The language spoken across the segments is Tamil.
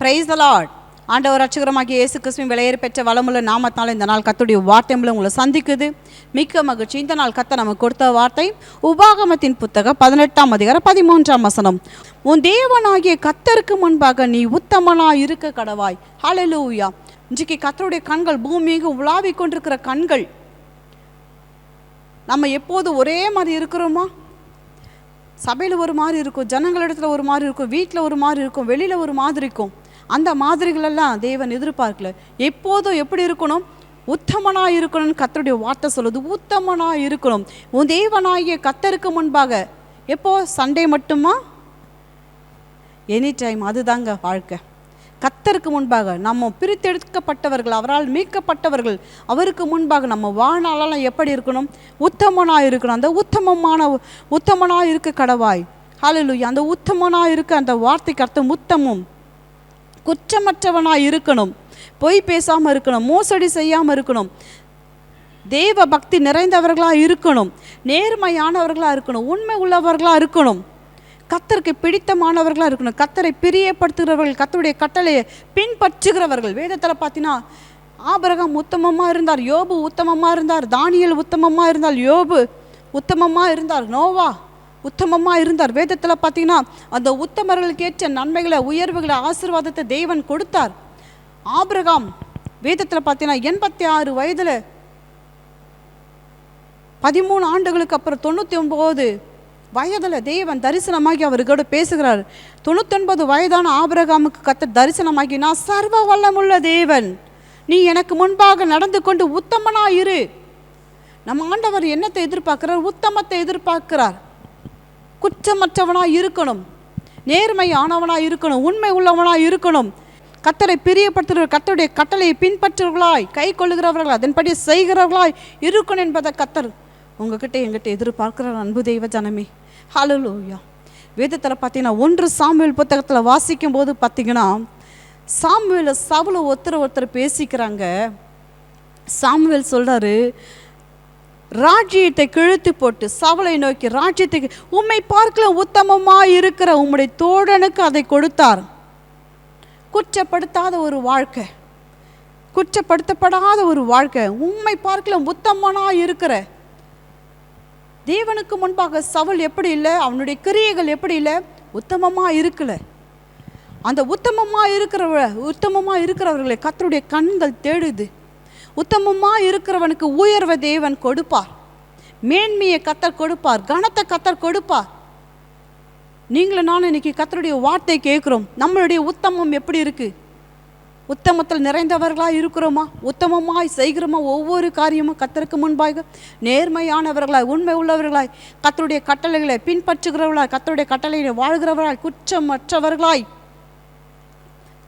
Praise the Lord. ஆண்டவர் ரட்சகரமாகிய இயேசு கிறிஸ்துவின் விலையேற பெற்ற வளமுள்ள நாமத்தால் இந்த நாள் கர்த்தருடைய வார்த்தை மூலம் உங்களை சந்திக்குது. மிக்க மகிழ்ச்சி. இந்த நாள் கர்த்தர் நமக்கு கொடுத்த வார்த்தை உபாகமத்தின் புத்தகம் 18ஆம் அதிகாரம் 13ஆம் வசனம். உன் தேவனாகிய கர்த்தருக்கு முன்பாக நீ உத்தமனாய் இருக்க கடவாய். ஹல்லேலூயா. இன்றைக்கு கர்த்தருடைய கண்கள் பூமிக்கு உலாவிக் கொண்டிருக்கிற கண்கள். நம்ம எப்போது ஒரே மாதிரி இருக்கிறோமா? சபையில் ஒரு மாதிரி இருக்கும், ஜனங்களிடத்தில் ஒரு மாதிரி இருக்கும், வீட்டில் ஒரு மாதிரி இருக்கும், வெளியில் ஒரு மாதிரி இருக்கும். அந்த மாதிரிகளெல்லாம் தேவன் எதிர்பார்க்கல. எப்போதும் எப்படி இருக்கணும்? உத்தமனாக இருக்கணும்னு கர்த்தருடைய வார்த்தை சொல்லுது. உத்தமனாக இருக்கணும். உன் தேவனாகிய கர்த்தருக்கு முன்பாக. எப்போ? சண்டே மட்டுமா? Any time. அதுதாங்க வாழ்க்கை. கர்த்தருக்கு முன்பாக நம்ம பிரித்தெடுக்கப்பட்டவர்கள், அவரால் மீட்கப்பட்டவர்கள், அவருக்கு முன்பாக நம்ம வாழ்நாளெல்லாம் எப்படி இருக்கணும்? உத்தமனாக இருக்கணும். அந்த உத்தமனாக இருக்க கடவாய். ஹல்லேலூயா. அந்த உத்தமனாக இருக்க அந்த வார்த்தைக்கு அர்த்தம் உத்தமம். குற்றமற்றவனாக இருக்கணும், பொய் பேசாமல் இருக்கணும், மோசடி செய்யாமல் இருக்கணும், தேவ பக்தி நிறைந்தவர்களாக இருக்கணும், நேர்மையானவர்களாக இருக்கணும், உண்மை உள்ளவர்களாக இருக்கணும், கர்த்தருக்கு பிடித்தமானவர்களாக இருக்கணும், கர்த்தரை பிரியப்படுத்துகிறவர்கள், கர்த்தருடைய கட்டளையை பின்பற்றுகிறவர்கள். வேதத்தில் பார்த்தீங்கன்னா ஆபிரகாம் உத்தமமாக இருந்தார், யோபு உத்தமமாக இருந்தார், தானியேல் உத்தமமாக இருந்தார், யோபு உத்தமமாக இருந்தார், நோவா உத்தமமாக இருந்தார். வேதத்தில் பார்த்தீங்கன்னா அந்த உத்தமர்களுக்கு ஏற்ற நன்மைகளை, உயர்வுகளை, ஆசீர்வாதத்தை தேவன் கொடுத்தார். ஆபிரகாம் வேதத்தில் பார்த்தீங்கன்னா 86 வயதில் 13 ஆண்டுகளுக்கு அப்புறம் 99 வயதில் தேவன் தரிசனமாகி அவர்களோட பேசுகிறார். 99 வயதான ஆபிரகாமுக்கு கர்த்தர் தரிசனமாகி, நான் சர்வ வல்லமுள்ள தேவன், நீ எனக்கு முன்பாக நடந்து கொண்டு உத்தமனாக இரு. நம்ம ஆண்டவர் என்னத்தை எதிர்பார்க்கிறார்? உத்தமத்தை எதிர்பார்க்கிறார். குற்றமற்றவனாக இருக்கணும், நேர்மையானவனாக இருக்கணும், உண்மை உள்ளவனாக இருக்கணும், கர்த்தரை பிரியப்படுத்துகிற, கர்த்தருடைய கட்டளையை பின்பற்றுகிறவர்களாய், கை கொள்ளுகிறவர்களாய், அதன்படி செய்கிறவர்களாய் இருக்கணும் என்பதை கர்த்தர் உங்ககிட்ட எங்கிட்ட எதிர்பார்க்கிறார். அன்பு தெய்வ ஜனமே, ஹல்லேலூயா. வேதத்தில் பார்த்தீங்கன்னா 1 சாமுவேல் புத்தகத்தில் வாசிக்கும் போது பார்த்தீங்கன்னா சாமுவேல் சவுலை ஒருத்தர் பேசிக்கிறாங்க. சாமுவேல் சொல்கிறாரு, ராஜ்யத்தை கிழித்து போட்டு சவுலை நோக்கி, ராஜ்யத்துக்கு உம்மை பார்க்கல உத்தமமாக இருக்கிற உம்முடைய தோழனுக்கு அதை கொடுத்தார். குற்றப்படுத்தாத ஒரு வாழ்க்கை, குற்றப்படுத்தப்படாத ஒரு வாழ்க்கை, உம்மை பார்க்கல உத்தமனாக இருக்கிற தேவனுக்கு முன்பாக சவுல் எப்படி இல்லை? அவனுடைய கிரியைகள் எப்படி இல்லை? உத்தமமாக இருக்கல. அந்த உத்தமமாக இருக்கிறவர்களை கர்த்தருடைய கண்கள் தேடுது. உத்தமமாக இருக்கிறவனுக்கு உயர்வை தேவன் கொடுப்பார், மேன்மையை கர்த்தர் கொடுப்பார், கனத்தை கர்த்தர் கொடுப்பார். நீங்களும் நானும் இன்னைக்கு கர்த்தருடைய வார்த்தை கேட்குறோம். நம்மளுடைய உத்தமம் எப்படி இருக்கு? உத்தமத்தில் நிறைந்தவர்களாக இருக்கிறோமா? உத்தமமாய் செய்கிறோமா? ஒவ்வொரு காரியமும் கர்த்தருக்கு முன்பாக நேர்மையானவர்களாய், உண்மை உள்ளவர்களாய், கர்த்தருடைய கட்டளைகளை பின்பற்றுகிறவர்களாய், கர்த்தருடைய கட்டளைகளை வாழ்கிறவர்களாய், குற்றமற்றவர்களாய்,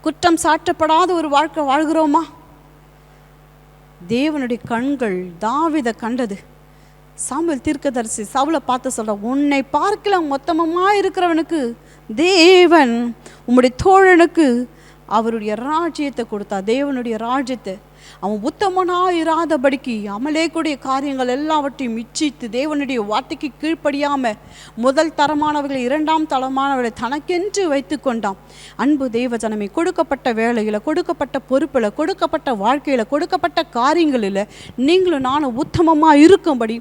குற்றம் சாட்டப்படாத ஒரு வாழ்க்கை வாழ்கிறோமா? தேவனுடைய கண்கள் தாவீதை கண்டது. சாமுவேல் தீர்க்கதரிசி சவுலை பார்த்து சொல்ற, உன்னை பார்க்கலாம் உத்தமமாக இருக்கிறவனுக்கு தேவன் உம்முடைய தோழனுக்கு அவருடைய ராஜ்யத்தை கொடுத்தார். தேவனுடைய ராஜ்யத்தை அவன் உத்தமனாக இராதபடிக்கு அமலேக்குடைய காரியங்கள் எல்லாவற்றையும் இச்சித்து தேவனுடைய வார்த்தைக்கு கீழ்ப்படியாமல் முதல் தரமானவர்களை, 2ஆம் தரமானவர்களை தனக்கென்று வைத்து கொண்டான். அன்பு தேவ ஜனமே, கொடுக்கப்பட்ட வேலையில், கொடுக்கப்பட்ட பொறுப்பில், கொடுக்கப்பட்ட வாழ்க்கையில், கொடுக்கப்பட்ட காரியங்களில் நீங்களும் நானும் உத்தமமாக இருக்கும்படி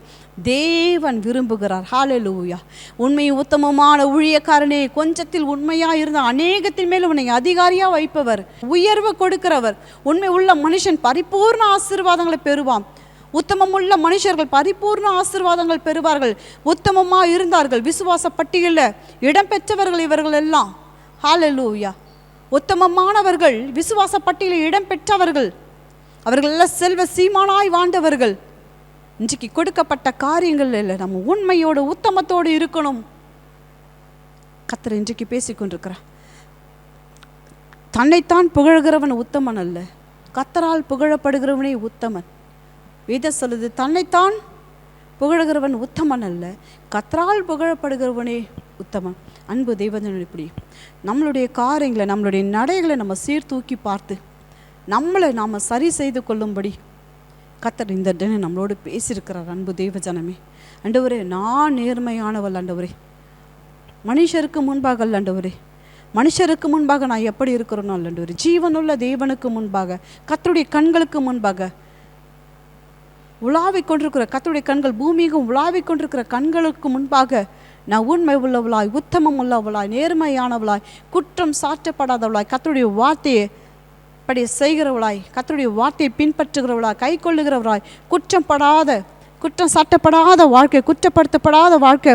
தேவன் விரும்புகிறார். ஹல்லேலூயா. உண்மையும் உத்தமமான ஊழியக்காரனே, கொஞ்சத்தில் உண்மையாக இருந்த அநேகத்தின் மேல் உன்னை அதிகாரியாக வைப்பவர், உயர்வு கொடுக்கிறவர், உண்மை உள்ள மனுஷன் பரிபூர்ண ஆசீர்வாதங்களை பெறுவான். உத்தமமுள்ள மனுஷர்கள் பரிபூர்ண ஆசீர்வாதங்கள் பெறுவார்கள். உத்தமமாக இருந்தார்கள், விசுவாச பட்டியலில் இடம்பெற்றவர்கள் இவர்கள் எல்லாம். ஹல்லேலூயா. உத்தமமானவர்கள், விசுவாச பட்டியலில் இடம்பெற்றவர்கள், அவர்கள் எல்லாம் செல்வ சீமானாய் வாழ்ந்தவர்கள். இன்றைக்கு கொடுக்கப்பட்ட காரியங்கள் இல்லை, நம்ம உண்மையோடு உத்தமத்தோடு இருக்கணும். கர்த்தர் இன்றைக்கு பேசிக்கொண்டிருக்கிறார். தன்னைத்தான் புகழ்கிறவன் உத்தமன் அல்ல, கர்த்தரால் புகழப்படுகிறவனே உத்தமன். வேதம் சொல்லுது, தன்னைத்தான் புகழ்கிறவன் உத்தமன் அல்ல, கர்த்தரால் புகழப்படுகிறவனே உத்தமன். அன்பு தெய்வஜனமே, இப்படி நம்மளுடைய காரியங்களை, நம்மளுடைய நடைகளை நம்ம சீர்தூக்கி பார்த்து நம்மளை நாம் சரி செய்து கொள்ளும்படி கர்த்தர் இந்த தினம் நம்மளோடு பேசியிருக்கிறார். அன்பு தெய்வஜனமே, ஆண்டவரே நான் நேர்மையானவள் ஆண்டவரே, மனுஷருக்கு முன்பாக ஆண்டவரே, மனுஷருக்கு முன்பாக நான் எப்படி இருக்கிறேனோ ஆண்டவரே, ஜீவனுள்ள தேவனுக்கு முன்பாக, கர்த்தருடைய கண்களுக்கு முன்பாக உலாவிக் கொண்டிருக்கிற கர்த்தருடைய கண்கள் பூமிக்கும் உலாவிக் கொண்டிருக்கிற கண்களுக்கு முன்பாக நான் உண்மை உள்ளவளாய், உத்தமம் உள்ளவளாய், நேர்மையானவளாய், குற்றம் சாட்டப்படாதவளாய், கர்த்தருடைய வார்த்தையை படி செய்கிறவளாய், கர்த்தருடைய வார்த்தையை பின்பற்றுகிறவளாய், கை கொள்ளுகிறவளாய், குற்றம் சாட்டப்படாத வாழ்க்கை, குற்றப்படுத்தப்படாத வாழ்க்கை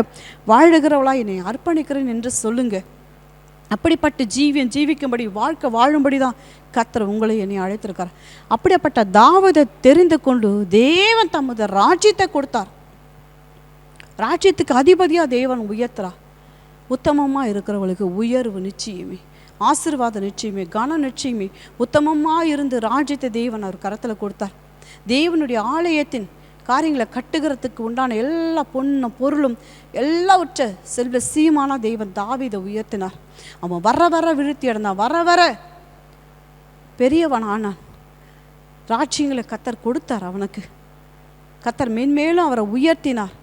வாழுகிறவளாய் என்னை அர்ப்பணிக்கிறேன் என்று சொல்லுங்க. அப்படிப்பட்ட ஜீவிக்கும்படி வாழ்க்கை வாழும்படி தான் கர்த்தர் உங்களை என்னை அழைத்திருக்கார். அப்படிப்பட்ட தாவீதை தெரிந்து கொண்டு தேவன் தமது ராஜ்யத்தை கொடுத்தார். ராஜ்யத்துக்கு அதிபதியாக தேவன் உயர்த்துறார். உத்தமமாக இருக்கிறவளுக்கு உயர்வு நிச்சயமே, ஆசீர்வாதம் நிச்சயமே, கனம் நிச்சயமே. உத்தமமாக இருந்து ராஜ்யத்தை தேவன் அவர் கரத்தில் கொடுத்தார். தேவனுடைய ஆலயத்தின் காரியங்களை கட்டுகிறதுக்கு உண்டான எல்லா பொண்ணும் பொருளும் எல்லாவற்ற செல்வ சீமான தேவன் தாவீதை உயர்த்தினார். அவன் வர விழுத்தி அடைந்தான், வர பெரியவன் ஆனான். ராஜ்யங்களை கர்த்தர் கொடுத்தார் அவனுக்கு. கர்த்தர் மென்மேலும் அவரை உயர்த்தினார்.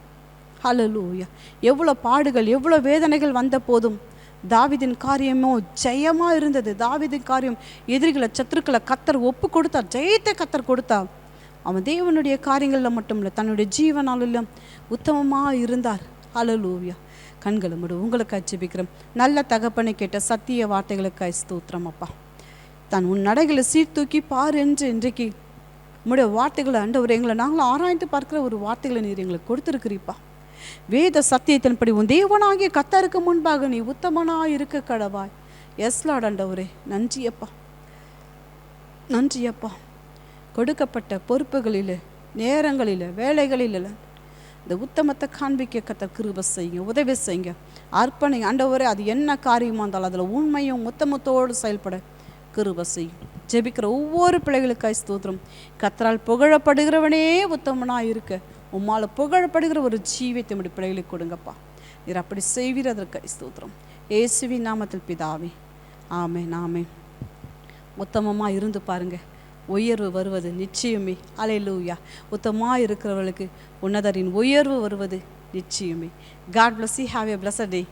ஹல்லேலூயா. எவ்வளோ பாடுகள், எவ்வளோ வேதனைகள் வந்த போதும் தாவீதின் காரியமோ ஜெயமாக இருந்தது. தாவீதின் காரியம் எதிரிகளை, சத்துருக்களை கர்த்தர் ஒப்பு கொடுத்தார், ஜெயத்தை கர்த்தர் கொடுத்தார். அவன் தேவனுடைய காரியங்களில் மட்டும் இல்லை, தன்னுடைய ஜீவனாலும் உத்தமமாக இருந்தார். ஹல்லேலூயா. கண்களை மூடு, உங்களுக்காக ஜெபிக்கிறோம். நல்ல தகப்பனை கேட்ட சத்திய வார்த்தைகளுக்காக ஸ்தோத்திரம் அப்பா. தான் உன் நடைகளை சீர்தூக்கி பார் என்று இன்றைக்கு உம்முடைய வார்த்தைகளை ஆண்டவரே எங்களை நாங்களும் ஆராய்ந்து பார்க்கிற ஒரு வார்த்தைகளை நீர் எங்களுக்கு கொடுத்துருக்கிறீப்பா. வேத சத்தியத்தின்படி உன் தேவனாகிய கர்த்தருக்கு முன்பாக நீ உத்தமனாக இருக்க கடவாய். எஸ் லார்ட் ஆண்டவரே, நன்றியப்பா, நன்றியப்பா. கொடுக்கப்பட்ட பொறுப்புகளில், நேரங்களில், வேலைகளில் இந்த உத்தமத்தை காண்பிக்க கர்த்தர் கிருபை செய்யுங்க, உதவி செய்யுங்க, அர்ப்பணை ஆண்டவரே. அது என்ன காரியமாக இருந்தாலும் அதில் உண்மையும் உத்தமத்தோடு செயல்பட கிருபை செய்யும். ஜெபிக்கிற ஒவ்வொரு பிள்ளைகளுக்காய் ஸ்தோத்திரம். கர்த்தரால் புகழப்படுகிறவனே உத்தமனாக இருக்க உம்மால் புகழப்படுகிற ஒரு ஜீவியத்தை நம்முடைய பிள்ளைகளுக்கு கொடுங்கப்பா. நீர் அப்படி செய்வீர், அதற்காய் ஸ்தோத்திரம். இயேசுவின் நாமத்தில் பிதாவே, ஆமென், ஆமென். உத்தமமாக இருந்து பாருங்க, உயர்வு வருவது நிச்சயமே. அல்லேலூயா. உத்தமமாக இருக்கிறவர்களுக்கு உன்னதரின் உயர்வு வருவது நிச்சயமே. God bless you. Have a blessed day.